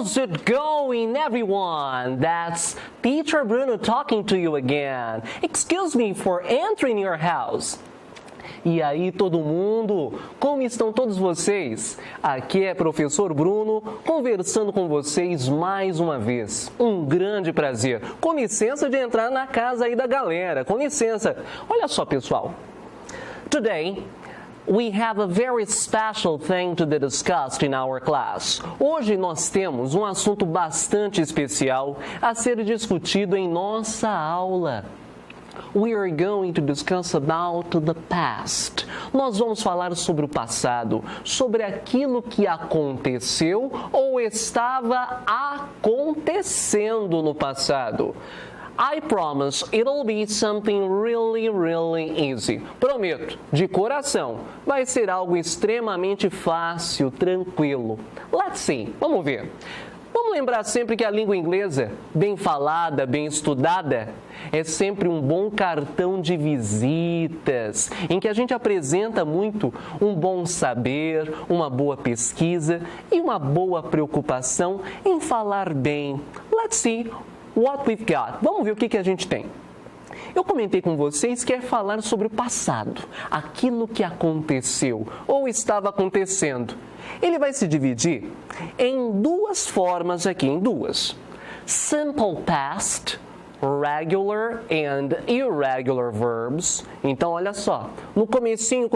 How's it going, everyone? That's Teacher Bruno talking to you again. Excuse me for entering your house. E aí, todo mundo? Como estão todos vocês? Aqui é professor Bruno, conversando com vocês mais uma vez. Um grande prazer. Com licença de entrar na casa aí da galera. Com licença. Olha só, pessoal. Today, we have a very special thing to be discussed in our class. Hoje nós temos um assunto bastante especial a ser discutido em nossa aula. We are going to discuss about the past. Nós vamos falar sobre o passado, sobre aquilo que aconteceu ou estava acontecendo no passado. I promise it'll be something really, really easy. Prometo, de coração, vai ser algo extremamente fácil, tranquilo. Let's see, vamos ver. Vamos lembrar sempre que a língua inglesa, bem falada, bem estudada, é sempre um bom cartão de visitas, em que a gente apresenta muito um bom saber, uma boa pesquisa e uma boa preocupação em falar bem. Let's see what we've got. Vamos ver o que a gente tem. Eu comentei com vocês que é falar sobre o passado, aquilo que aconteceu ou estava acontecendo. Ele vai se dividir em duas formas aqui, em duas. Simple past, regular and irregular verbs. Então, olha só, no comecinho,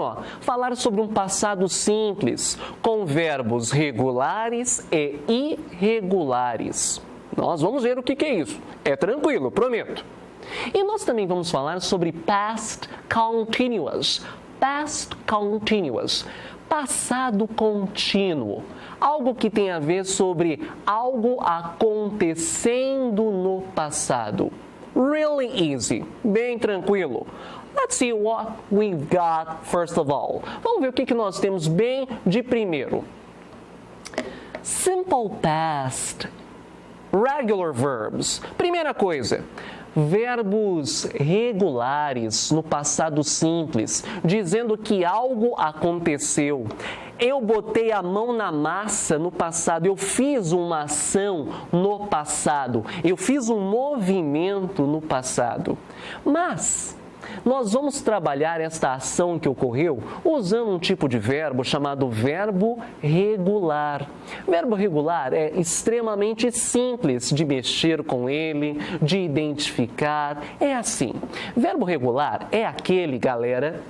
ó, falar sobre um passado simples, com verbos regulares e irregulares. Nós vamos ver o que é isso. É tranquilo, prometo. E nós também vamos falar sobre past continuous. Past continuous. Passado contínuo. Algo que tem a ver sobre algo acontecendo no passado. Really easy. Bem tranquilo. Let's see what we've got first of all. Vamos ver o que nós temos bem de primeiro. Simple past. Regular verbs. Primeira coisa, verbos regulares no passado simples, dizendo que algo aconteceu. Eu botei a mão na massa no passado, eu fiz uma ação no passado, eu fiz um movimento no passado. Mas nós vamos trabalhar esta ação que ocorreu usando um tipo de verbo chamado verbo regular. Verbo regular é extremamente simples de mexer com ele, de identificar. É assim. Verbo regular é aquele, galera,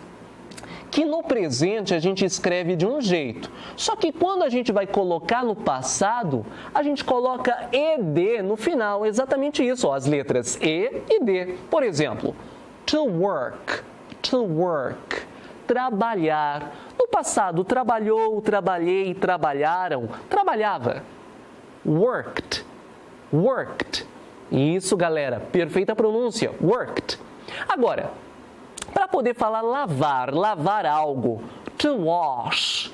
que no presente a gente escreve de um jeito. Só que quando a gente vai colocar no passado, a gente coloca ED no final. Exatamente isso, ó, as letras E e D. Por exemplo, to work, trabalhar. No passado, trabalhou, trabalhei, trabalharam, trabalhava. Worked. Isso, galera, perfeita pronúncia, worked. Agora, para poder falar lavar algo, to wash,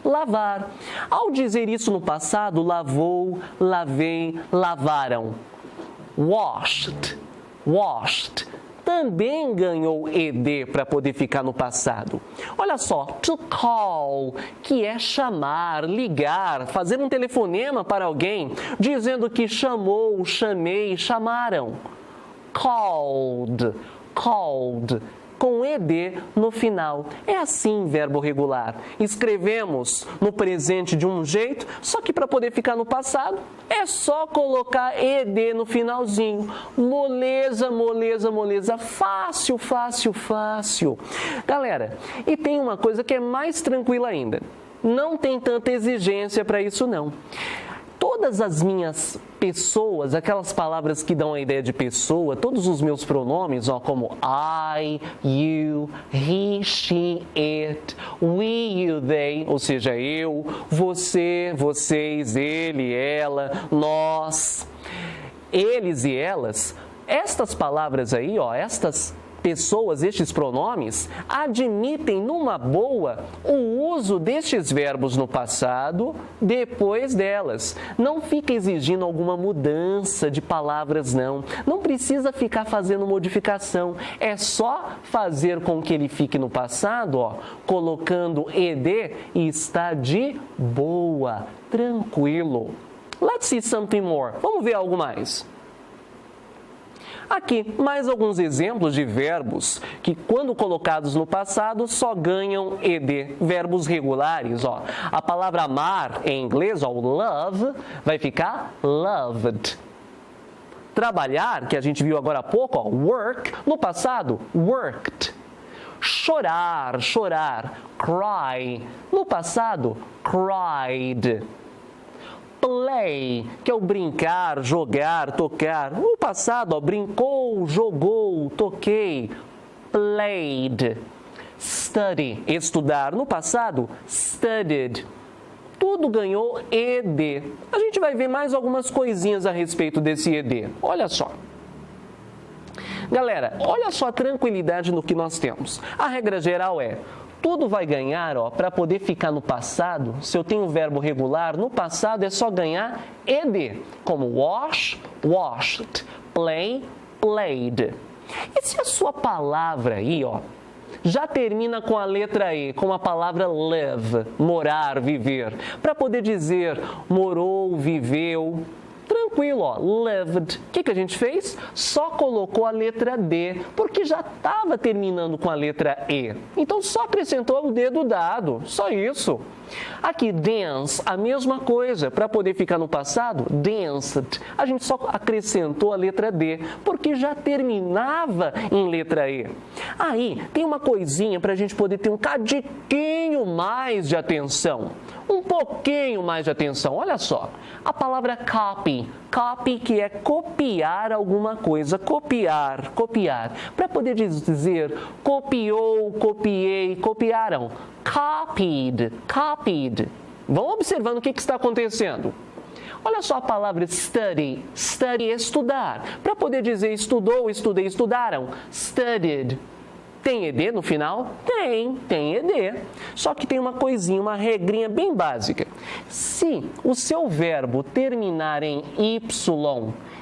lavar. Ao dizer isso no passado, lavou, lavei, lavaram. Washed. Também ganhou ED para poder ficar no passado. Olha só, to call, que é chamar, ligar, fazer um telefonema para alguém, dizendo que chamou, chamei, chamaram. Called, com ED no final. É assim verbo regular. Escrevemos no presente de um jeito, só que para poder ficar no passado, é só colocar ED no finalzinho. Moleza. Fácil. Galera, e tem uma coisa que é mais tranquila ainda. Não tem tanta exigência para isso, não. Todas as minhas pessoas, aquelas palavras que dão a ideia de pessoa, todos os meus pronomes, ó, como I, you, he, she, it, we, you, they, ou seja, eu, você, vocês, ele, ela, nós, eles e elas, estas palavras aí, ó, estas pessoas, estes pronomes, admitem numa boa o uso destes verbos no passado, depois delas. Não fica exigindo alguma mudança de palavras, não. Não precisa ficar fazendo modificação. É só fazer com que ele fique no passado, ó, colocando ED e está de boa, tranquilo. tranquilo. Let's see something more. Vamos ver algo mais. Aqui, mais alguns exemplos de verbos que, quando colocados no passado, só ganham ed. Verbos regulares, ó. A palavra amar, em inglês, ó, love, vai ficar loved. Trabalhar, que a gente viu agora há pouco, ó, work, no passado, worked. Chorar, chorar, cry, no passado, cried. Play, que é o brincar, jogar, tocar. No passado, ó, brincou, jogou, toquei, played. Study, estudar. No passado, studied. Tudo ganhou ed. A gente vai ver mais algumas coisinhas a respeito desse ed. Olha só. Galera, olha só a tranquilidade no que nós temos. A regra geral é: tudo vai ganhar, ó, para poder ficar no passado. Se eu tenho um verbo regular, no passado é só ganhar ed, como wash, washed, play, played. E se a sua palavra aí, ó, já termina com a letra E, com a palavra live, morar, viver, para poder dizer morou, viveu, tranquilo, ó, lived. O que a gente fez? Só colocou a letra D, porque já estava terminando com a letra E. Então, só acrescentou o dedo dado, só isso. Aqui, dance, a mesma coisa. Para poder ficar no passado, danced. A gente só acrescentou a letra D, porque já terminava em letra E. Aí, tem uma coisinha para a gente poder ter um cadiquinho mais de atenção. Um pouquinho mais de atenção. Olha só, a palavra copy. Copy, que é copiar alguma coisa. Copiar, copiar. Para poder dizer copiou, copiei, copiaram. Copied, copied. Vão observando o que está acontecendo. Olha só a palavra study. Study é estudar. Para poder dizer estudou, estudei, estudaram. Studied. Tem ed no final? Tem ed. Só que tem uma coisinha, uma regrinha bem básica. Se o seu verbo terminar em y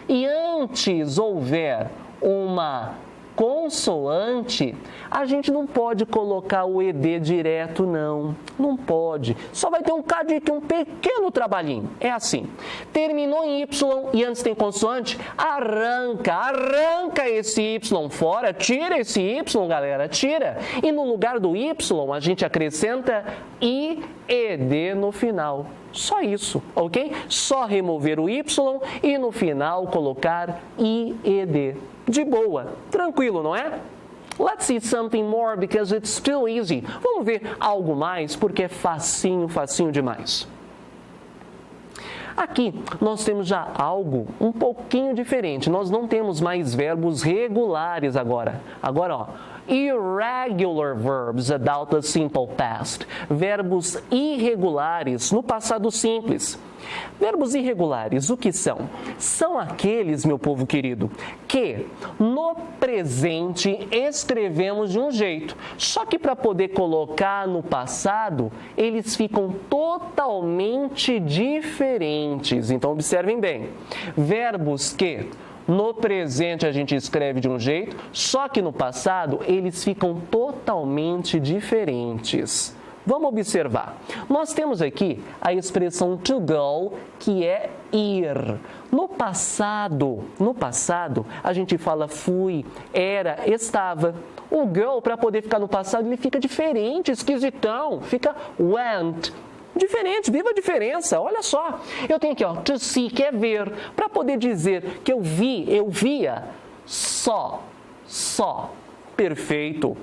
e antes houver uma consoante, a gente não pode colocar o ed direto, não. Não pode. Só vai ter um cadiquinho, um pequeno trabalhinho. É assim. Terminou em y e antes tem consoante, arranca esse y fora, tira esse y, galera, tira. E no lugar do y, a gente acrescenta ied no final. Só isso, ok? Só remover o y e no final colocar ied. De boa, tranquilo, não é? Let's see something more because it's still easy. Vamos ver algo mais porque é facinho, facinho demais. Aqui nós temos já algo um pouquinho diferente. Nós não temos mais verbos regulares agora. Agora, ó, irregular verbs about the simple past. Verbos irregulares no passado simples. Verbos irregulares, o que são? São aqueles, meu povo querido, que no presente escrevemos de um jeito, só que para poder colocar no passado, eles ficam totalmente diferentes. Então, observem bem. Verbos que no presente a gente escreve de um jeito, só que no passado eles ficam totalmente diferentes. Vamos observar. Nós temos aqui a expressão to go, que é ir. No passado, a gente fala fui, era, estava. O go, para poder ficar no passado, ele fica diferente, esquisitão, fica went. Diferente, viva a diferença, olha só. Eu tenho aqui, ó, to see, que é ver. Para poder dizer que eu via, só. Perfeito.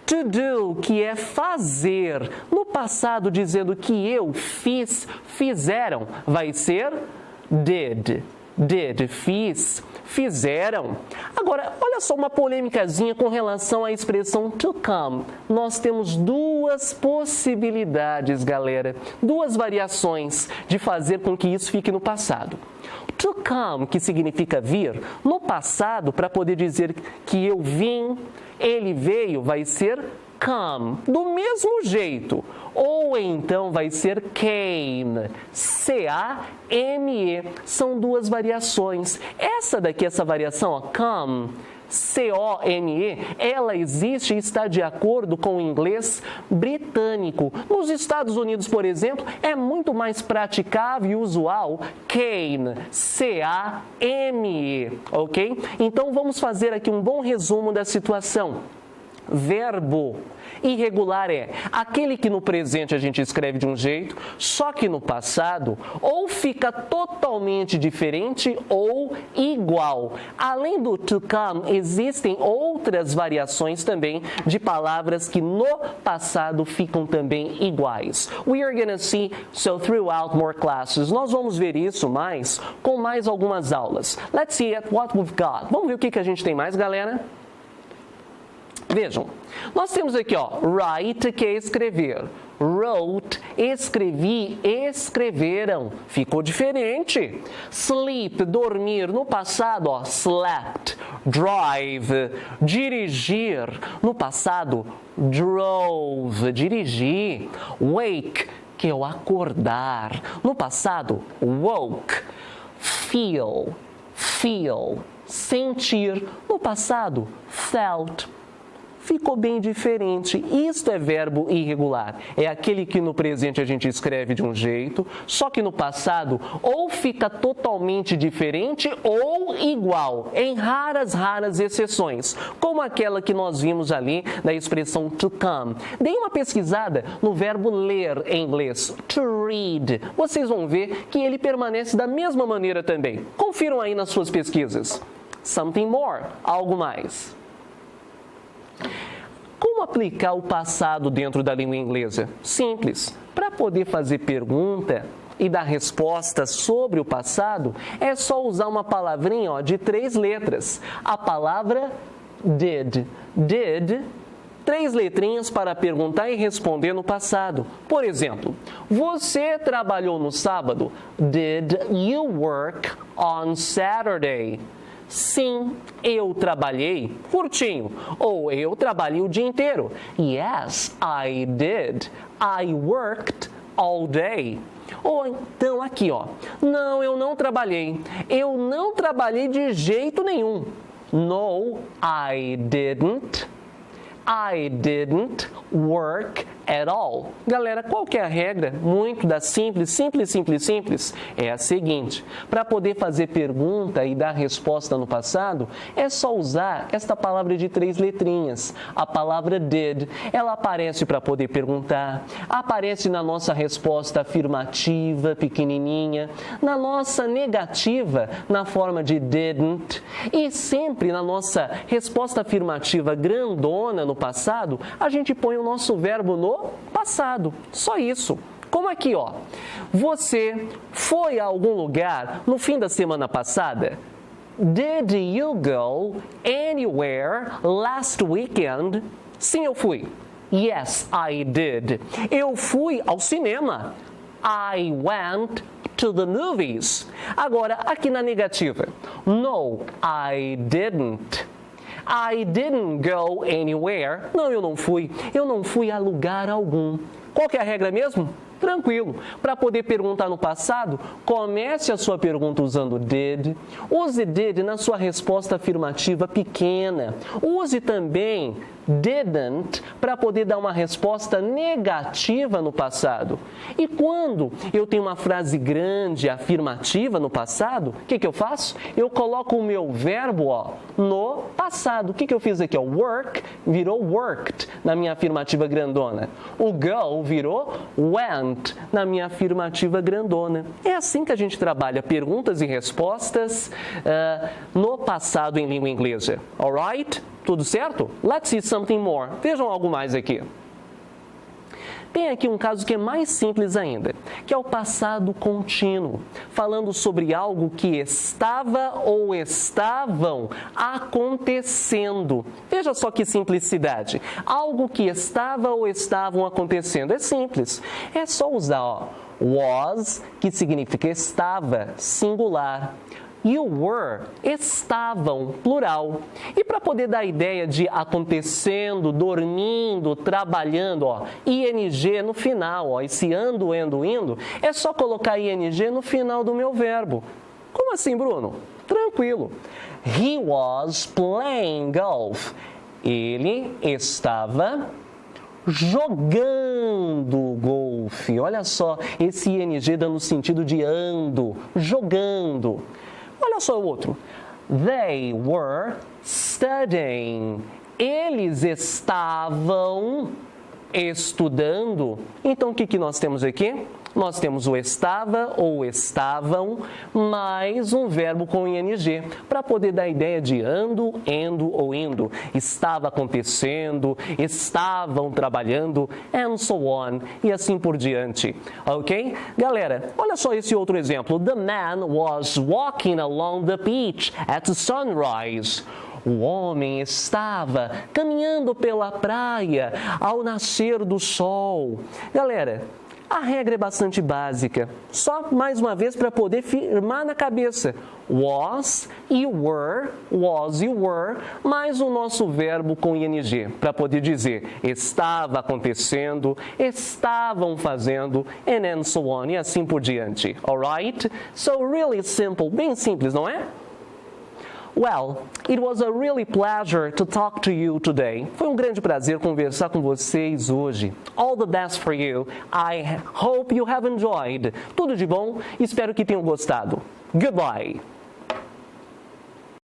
To do, que é fazer. No passado, dizendo que eu fiz, fizeram, vai ser did. Did, fiz, fizeram. Agora, olha só uma polêmicazinha com relação à expressão to come. Nós temos duas possibilidades, galera. Duas variações de fazer com que isso fique no passado. To come, que significa vir, no passado, para poder dizer que eu vim, ele veio, vai ser come, do mesmo jeito. Ou então vai ser came, C-A-M-E. São duas variações. Essa daqui, essa variação, ó, come, C-O-M-E, ela existe e está de acordo com o inglês britânico. Nos Estados Unidos, por exemplo, é muito mais praticável e usual cane, C-A-M-E, ok? Então, vamos fazer aqui um bom resumo da situação. Verbo irregular é aquele que no presente a gente escreve de um jeito, só que no passado ou fica totalmente diferente ou igual. Além do to come, existem outras variações também de palavras que no passado ficam também iguais. We are gonna see so throughout more classes. Nós vamos ver isso mais com mais algumas aulas. Let's see at what we've got. Vamos ver o que a gente tem mais, galera? Vejam, nós temos aqui, ó, write, que é escrever. Wrote, escrevi, escreveram. Ficou diferente. Sleep, dormir. No passado, ó, slept. Drive, dirigir. No passado, drove, dirigir. Wake, que é o acordar. No passado, woke. Feel, sentir. No passado, felt. Ficou bem diferente. Isto é verbo irregular. É aquele que no presente a gente escreve de um jeito, só que no passado ou fica totalmente diferente ou igual, em raras exceções, como aquela que nós vimos ali da expressão to come. Dei uma pesquisada no verbo ler em inglês, to read. Vocês vão ver que ele permanece da mesma maneira também. Confiram aí nas suas pesquisas. Something more, algo mais. Como aplicar o passado dentro da língua inglesa? Simples. Para poder fazer pergunta e dar resposta sobre o passado, é só usar uma palavrinha, ó, de 3 letras. A palavra did. Did, 3 letrinhas para perguntar e responder no passado. Por exemplo, você trabalhou no sábado? Did you work on Saturday? Sim, eu trabalhei curtinho. Ou eu trabalhei o dia inteiro. Yes, I did. I worked all day. Ou então aqui, ó. Não, eu não trabalhei. Eu não trabalhei de jeito nenhum. No, I didn't. I didn't work at all. Galera, qual que é a regra? Muito da simples, é a seguinte. Para poder fazer pergunta e dar resposta no passado, é só usar esta palavra de 3 letrinhas. A palavra did, ela aparece para poder perguntar, aparece na nossa resposta afirmativa, pequenininha, na nossa negativa, na forma de didn't, e sempre na nossa resposta afirmativa grandona no passado, a gente põe o nosso verbo no passado. Só isso. Como aqui, ó. Você foi a algum lugar no fim da semana passada? Did you go anywhere last weekend? Sim, eu fui. Yes, I did. Eu fui ao cinema. I went to the movies. Agora, aqui na negativa. No, I didn't. I didn't go anywhere. Não, eu não fui. Eu não fui a lugar algum. Qual que é a regra mesmo? Tranquilo. Para poder perguntar no passado, comece a sua pergunta usando did. Use did na sua resposta afirmativa pequena. Use também didn't para poder dar uma resposta negativa no passado. E quando eu tenho uma frase grande, afirmativa no passado, o que eu faço? Eu coloco o meu verbo, ó, no passado. O que eu fiz aqui? Ó? Work virou worked na minha afirmativa grandona. O go virou went na minha afirmativa grandona. É assim que a gente trabalha perguntas e respostas no passado em língua inglesa. Alright? Tudo certo? Let's see something more. Vejam algo mais aqui. Tem aqui um caso que é mais simples ainda, que é o passado contínuo, falando sobre algo que estava ou estavam acontecendo. Veja só que simplicidade. Algo que estava ou estavam acontecendo. É simples. É só usar, ó, was, que significa estava, singular. You were, estavam, plural. E para poder dar a ideia de acontecendo, dormindo, trabalhando, ó, ing no final, ó, esse ando, indo, é só colocar ing no final do meu verbo. Como assim, Bruno? Tranquilo. tranquilo. He was playing golf. Ele estava jogando golfe. Olha só, esse ing dando sentido de ando, jogando. Olha só o outro. They were studying. Eles estavam estudando. Então, o que nós temos aqui? Nós temos o estava ou estavam, mais um verbo com ing, para poder dar a ideia de ando, endo ou indo. Estava acontecendo, estavam trabalhando, and so on, e assim por diante. Ok? Galera, olha só esse outro exemplo. The man was walking along the beach at sunrise. O homem estava caminhando pela praia ao nascer do sol. Galera, a regra é bastante básica, só mais uma vez para poder firmar na cabeça. Was e were, mais o nosso verbo com ing, para poder dizer estava acontecendo, estavam fazendo, and so on, e assim por diante. Alright? So really simple, bem simples, não é? Well, it was a really pleasure to talk to you today. Foi um grande prazer conversar com vocês hoje. All the best for you. I hope you have enjoyed. Tudo de bom, espero que tenham gostado. Goodbye.